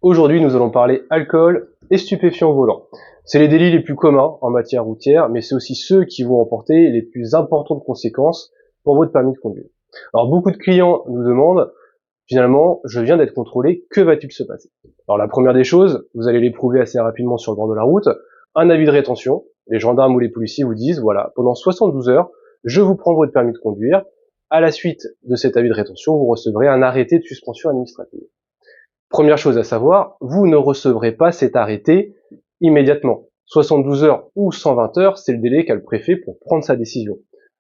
Aujourd'hui, nous allons parler alcool et stupéfiants au volant. C'est les délits les plus communs en matière routière, mais c'est aussi ceux qui vont emporter les plus importantes conséquences pour votre permis de conduire. Alors, beaucoup de clients nous demandent, finalement, je viens d'être contrôlé, que va-t-il se passer? Alors, la première des choses, vous allez l'éprouver assez rapidement sur le bord de la route, un avis de rétention. Les gendarmes ou les policiers vous disent, voilà, pendant 72 heures, je vous prends votre permis de conduire. À la suite de cet avis de rétention, vous recevrez un arrêté de suspension administrative. Première chose à savoir, vous ne recevrez pas cet arrêté immédiatement. 72 heures ou 120 heures, c'est le délai qu'a le préfet pour prendre sa décision.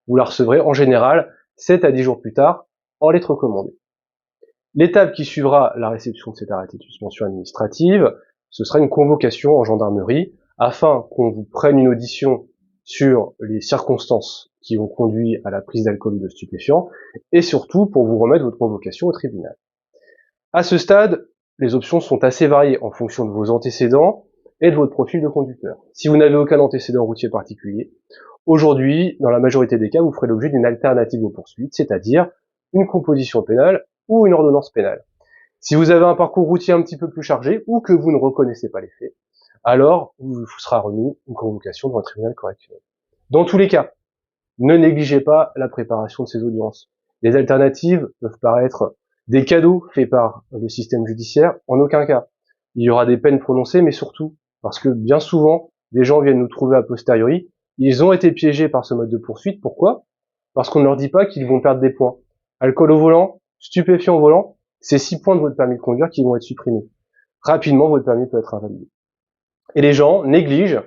Vous la recevrez en général 7 à 10 jours plus tard en lettre recommandée. L'étape qui suivra la réception de cet arrêté de suspension administrative, ce sera une convocation en gendarmerie afin qu'on vous prenne une audition sur les circonstances qui ont conduit à la prise d'alcool ou de stupéfiants et surtout pour vous remettre votre convocation au tribunal. À ce stade, les options sont assez variées en fonction de vos antécédents et de votre profil de conducteur. Si vous n'avez aucun antécédent routier particulier, aujourd'hui, dans la majorité des cas, vous ferez l'objet d'une alternative aux poursuites, c'est-à-dire une composition pénale ou une ordonnance pénale. Si vous avez un parcours routier un petit peu plus chargé ou que vous ne reconnaissez pas les faits, alors vous sera remis une convocation devant un tribunal correctionnel. Dans tous les cas, ne négligez pas la préparation de ces audiences. Les alternatives peuvent paraître des cadeaux faits par le système judiciaire, en aucun cas. Il y aura des peines prononcées, mais surtout, parce que bien souvent, des gens viennent nous trouver a posteriori, ils ont été piégés par ce mode de poursuite. Pourquoi? Parce qu'on ne leur dit pas qu'ils vont perdre des points. Alcool au volant, stupéfiant au volant, c'est 6 points de votre permis de conduire qui vont être supprimés. Rapidement, votre permis peut être invalidé. Et les gens négligent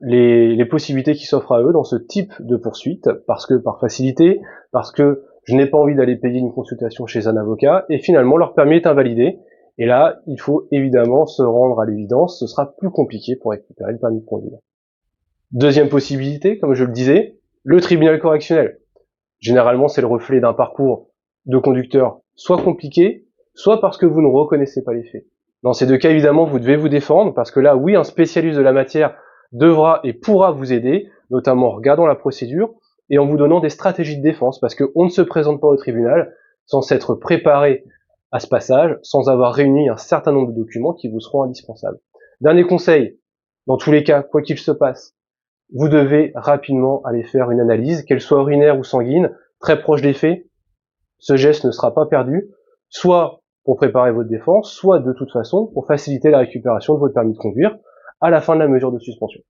les possibilités qui s'offrent à eux dans ce type de poursuite, parce que par facilité, parce que je n'ai pas envie d'aller payer une consultation chez un avocat, et finalement leur permis est invalidé, et là, il faut évidemment se rendre à l'évidence, ce sera plus compliqué pour récupérer le permis de conduire. Deuxième possibilité, comme je le disais, le tribunal correctionnel. Généralement, c'est le reflet d'un parcours de conducteur soit compliqué, soit parce que vous ne reconnaissez pas les faits. Dans ces deux cas, évidemment, vous devez vous défendre, parce que là, oui, un spécialiste de la matière devra et pourra vous aider, notamment en regardant la procédure et en vous donnant des stratégies de défense, parce qu'on ne se présente pas au tribunal sans s'être préparé à ce passage, sans avoir réuni un certain nombre de documents qui vous seront indispensables. Dernier conseil, dans tous les cas, quoi qu'il se passe, vous devez rapidement aller faire une analyse, qu'elle soit urinaire ou sanguine, très proche des faits. Ce geste ne sera pas perdu, soit pour préparer votre défense, soit de toute façon pour faciliter la récupération de votre permis de conduire à la fin de la mesure de suspension.